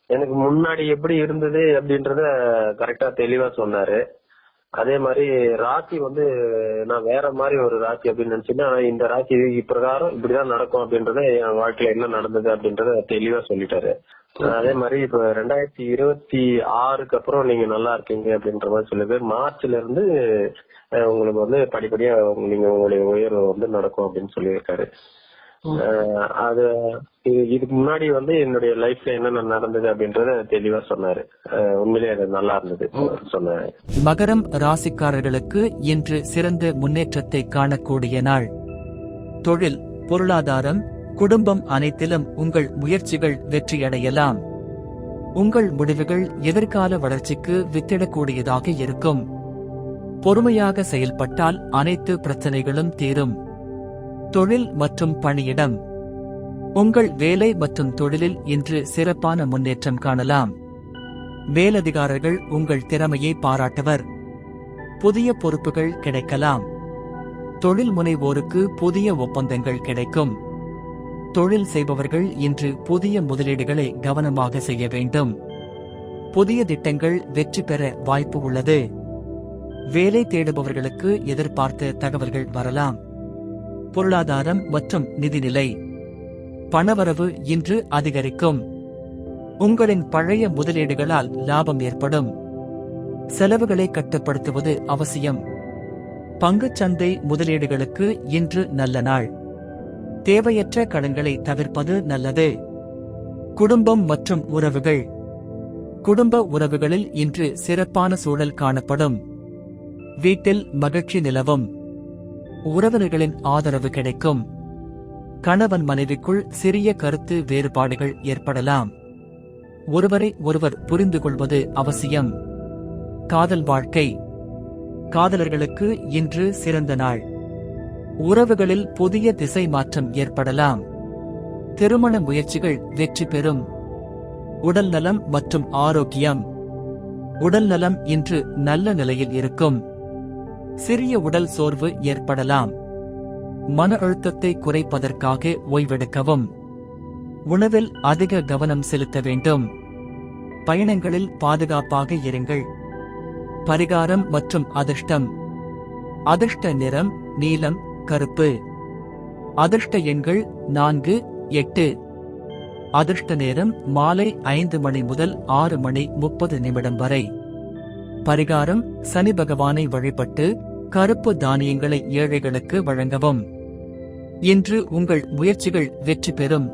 எனக்கு முன்னாடி எப்படி இருந்தது அப்படின்றத கரெக்டா தெளிவா சொன்னாரு. அதே மாதிரி ராசி நான் வேற மாதிரி ஒரு ராசி அப்படின்னு நினைச்சேன். ஆனா இந்த ராசி இப்பிரகாரம் இப்படிதான் நடக்கும் அப்படின்றத என் வாழ்க்கையில என்ன நடந்தது அப்படின்றத தெளிவா சொல்லிட்டாரு. அதே மாதிரி இப்ப 2026க்கு அப்புறம் நீங்க நல்லா இருக்கீங்க அப்படின்ற மாதிரி சொல்லுது. மார்ச்ல இருந்து உங்களுக்கு படிப்படியா நீங்க உங்களுடைய உயர்வு நடக்கும் அப்படின்னு சொல்லியிருக்காரு. அது இதுக்கு முன்னாடி என்னுடைய லைஃப்ல என்னென்ன நடந்தது அப்படின்றத தெளிவா சொன்னாரு. உண்மையிலேயே அது நல்லா இருந்தது சொன்னாரு. மகரம் ராசிக்காரர்களுக்கு இன்று சிறந்த முன்னேற்றத்தை காணக்கூடிய நாள். தொழில், பொருளாதாரம், குடும்பம் அனைத்திலும் உங்கள் முயற்சிகள் வெற்றியடையலாம். உங்கள் முடிவுகள் எதிர்கால வளர்ச்சிக்கு வித்திடக்கூடியதாக இருக்கும். பொறுமையாக செயல்பட்டால் அனைத்து பிரச்சனைகளும் தீரும். தொழில் மற்றும் பணியிடம், உங்கள் வேலை மற்றும் தொழிலில் இன்று சிறப்பான முன்னேற்றம் காணலாம். மேலதிகாரிகள் உங்கள் திறமையை பாராட்டுவர். புதிய பொறுப்புகள் கிடைக்கலாம். தொழில் முனைவோருக்கு புதிய ஒப்பந்தங்கள் கிடைக்கும். தொழில் செய்பவர்கள் இன்று புதிய முதலீடுகளை கவனமாக செய்ய வேண்டும். புதிய திட்டங்கள் வெற்றி பெற வாய்ப்பு உள்ளது. வேலை தேடுபவர்களுக்கு எதிர்பார்த்த தகவல்கள் வரலாம். பொருளாதாரம் மற்றும் நிதிநிலை, பணவரவு இன்று அதிகரிக்கும். உங்களின் பழைய முதலீடுகளால் லாபம் ஏற்படும். செலவுகளை கட்டுப்படுத்துவது அவசியம். பங்குச்சந்தை முதலீடுகளுக்கு இன்று நல்ல நாள். தேவையற்ற கடன்களை தவிர்ப்பது நல்லது. குடும்பம் மற்றும் உறவுகள், குடும்ப உறவுகளில் இன்று சிறப்பான சூழல் காணப்படும். வீட்டில் மகிழ்ச்சி நிலவும். உறவினர்களின் ஆதரவு கிடைக்கும். கணவன் மனைவிக்குள் சிறிய கருத்து வேறுபாடுகள் ஏற்படலாம். ஒருவரை ஒருவர் புரிந்து கொள்வது அவசியம். காதல் வாழ்க்கை, காதலர்களுக்கு இன்று சிறந்த நாள். உறவுகளில் புதிய திசை மாற்றம் ஏற்படலாம். திருமண முயற்சிகள் வெற்றி பெறும். உடல் நலம் மற்றும் ஆரோக்கியம், உடல் நலம் இன்று நல்ல நிலையில் இருக்கும். சிறிய உடல் சோர்வு ஏற்படலாம். மன அழுத்தத்தை குறைப்பதற்காக ஓய்வெடுக்கவும். உணவில் அதிக கவனம் செலுத்த வேண்டும். பயணங்களில் பாதுகாப்பாக இருங்கள். பரிகாரம் மற்றும் அதிர்ஷ்டம், அதிர்ஷ்ட நிறம் நீலம், கருப்பு. அதிர்ஷ்ட எண்கள் 4, 8. அதிர்ஷ்ட நேரம் மாலை 5 மணி முதல் 6 மணி 30 நிமிடம் வரை. பரிகாரம், சனி பகவானை வழிபட்டு கருப்பு தானியங்களை ஏழைகளுக்கு வழங்கவும். இன்று உங்கள் முயற்சிகள் வெற்றி பெறும்.